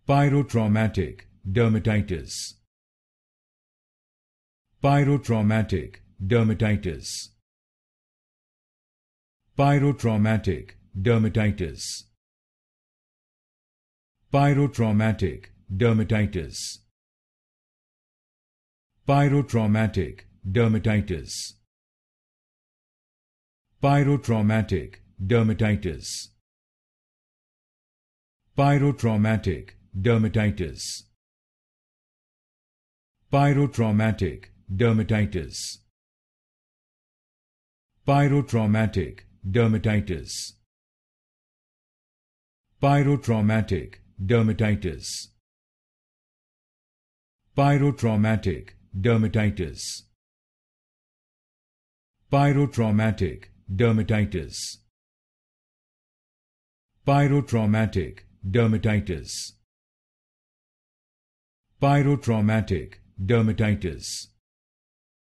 Pyrotraumatic dermatitis. Pyrotraumatic dermatitis. Pyrotraumatic dermatitis. Pyrotraumatic dermatitis. Pyrotraumatic dermatitis. Pyrotraumatic dermatitis. Pyrotraumatic dermatitis. Pyrotraumatic dermatitis. Pyrotraumatic dermatitis. Pyrotraumatic dermatitis. Pyrotraumatic dermatitis. Pyrotraumatic dermatitis. Pyrotraumatic dermatitis. Pyrotraumatic dermatitis.